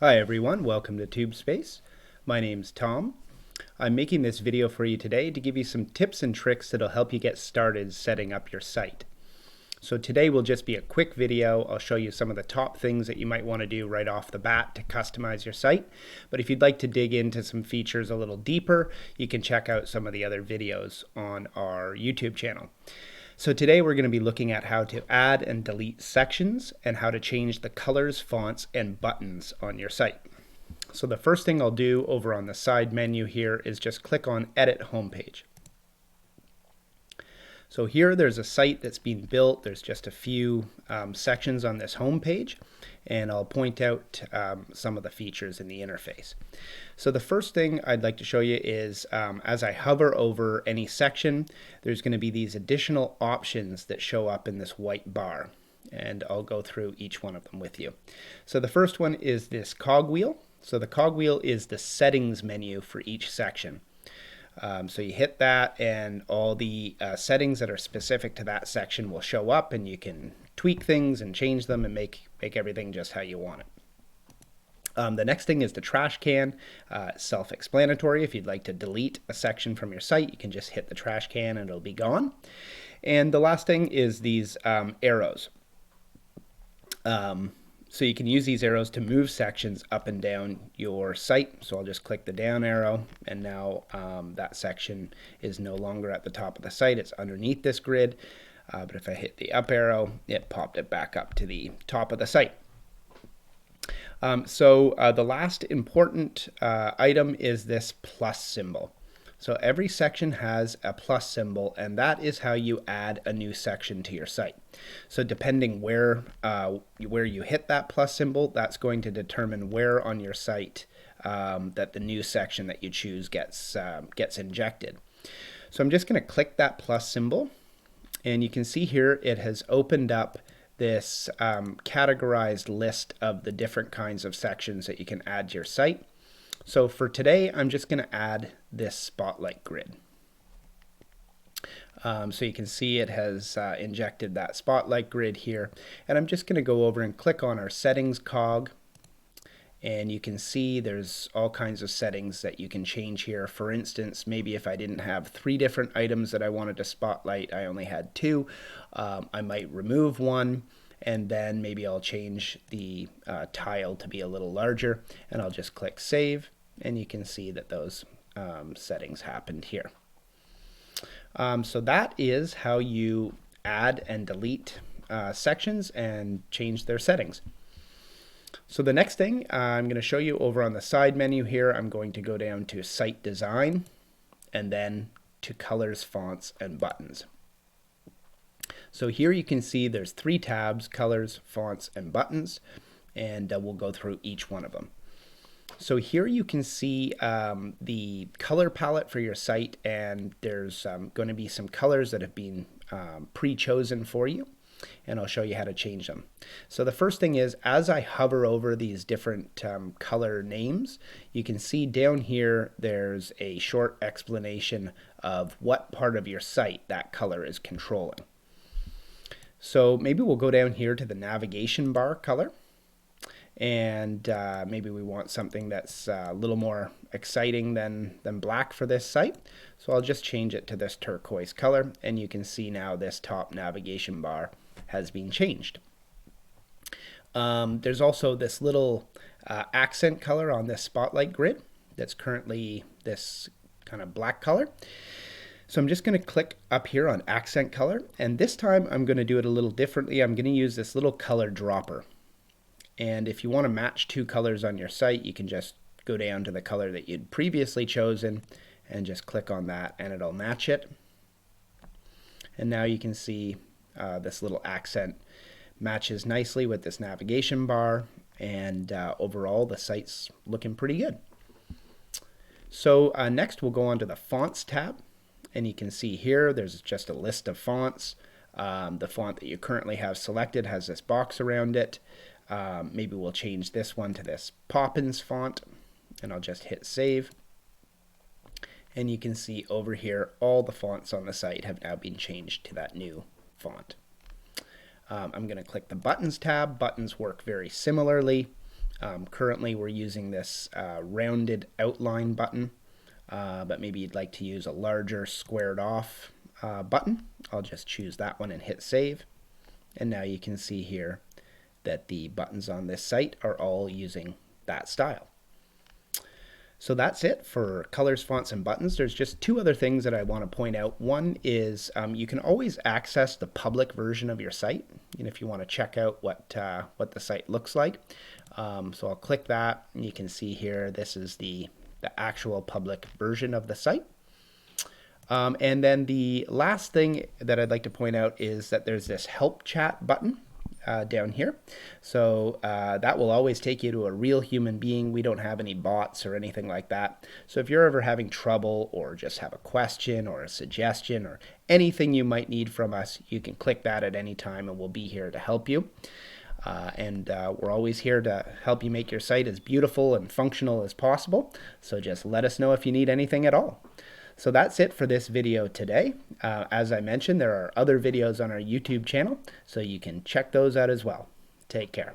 Hi everyone, welcome to Tubespace. My name's Tom. I'm making this video for you today to give you some tips and tricks that'll help you get started setting up your site. So today will just be a quick video. I'll show you some of the top things that you might want to do right off the bat to customize your site. But if you'd like to dig into some features a little deeper, you can check out some of the other videos on our YouTube channel. So today we're going to be looking at how to add and delete sections and how to change the colors, fonts, and buttons on your site. So the first thing I'll do over on the side menu here is just click on Edit Homepage. So here there's a site that's being built. There's just a few sections on this home page, and I'll point out some of the features in the interface. So the first thing I'd like to show you is as I hover over any section, there's going to be these additional options that show up in this white bar, and I'll go through each one of them with you. So the first one is this cogwheel. So the cogwheel is the settings menu for each section. So you hit that and all the settings that are specific to that section will show up, and you can tweak things and change them and make everything just how you want it. The next thing is the trash can. Self-explanatory. If you'd like to delete a section from your site, you can just hit the trash can and it'll be gone. And the last thing is these arrows. So you can use these arrows to move sections up and down your site. So I'll just click the down arrow, and now that section is no longer at the top of the site. It's underneath this grid. But if I hit the up arrow, it popped it back up to the top of the site. The last important item is this plus symbol. So every section has a plus symbol, and that is how you add a new section to your site. So depending where you hit that plus symbol, that's going to determine where on your site that the new section that you choose gets injected. So I'm just going to click that plus symbol, and you can see here it has opened up this categorized list of the different kinds of sections that you can add to your site. So for today, I'm just going to add this spotlight grid. So you can see it has injected that spotlight grid here. And I'm just going to go over and click on our settings cog. And you can see there's all kinds of settings that you can change here. For instance, maybe if I didn't have 3 different items that I wanted to spotlight, I only had 2, I might remove one, and then maybe I'll change the tile to be a little larger, and I'll just click save, and you can see that those settings happened here. So that is how you add and delete sections and change their settings. So the next thing I'm going to show you over on the side menu here, I'm going to go down to Site Design and then to Colors, Fonts, and Buttons. So here you can see there's 3 tabs, Colors, Fonts, and Buttons, and we'll go through each one of them. So here you can see the color palette for your site, and there's going to be some colors that have been pre-chosen for you, and I'll show you how to change them. So the first thing is, as I hover over these different color names, you can see down here there's a short explanation of what part of your site that color is controlling. So maybe we'll go down here to the navigation bar color, and maybe we want something that's a little more exciting than black for this site. So I'll just change it to this turquoise color, and you can see now this top navigation bar has been changed. There's also this little accent color on this spotlight grid that's currently this kind of black color. So I'm just going to click up here on accent color, and this time I'm going to do it a little differently. I'm going to use this little color dropper. And if you want to match 2 colors on your site, you can just go down to the color that you'd previously chosen and just click on that, and it'll match it. And now you can see this little accent matches nicely with this navigation bar, and overall the site's looking pretty good. So next we'll go on to the Fonts tab, and you can see here there's just a list of fonts. The font that you currently have selected has this box around it. Maybe we'll change this one to this Poppins font, and I'll just hit save. And you can see over here all the fonts on the site have now been changed to that new font. I'm going to click the Buttons tab. Buttons work very similarly. Currently we're using this rounded outline button, but maybe you'd like to use a larger squared off button. I'll just choose that one and hit save. And now you can see here that the buttons on this site are all using that style. So that's it for colors, fonts, and buttons. There's just two other things that I want to point out. One is you can always access the public version of your site, if you want to check out what the site looks like. So I'll click that, and you can see here this is the actual public version of the site. And then the last thing that I'd like to point out is that there's this help chat button down here. So that will always take you to a real human being. We don't have any bots or anything like that. So if you're ever having trouble or just have a question or a suggestion or anything you might need from us, you can click that at any time and we'll be here to help you. And we're always here to help you make your site as beautiful and functional as possible. So just let us know if you need anything at all. So that's it for this video today. As I mentioned, there are other videos on our YouTube channel, so you can check those out as well. Take care.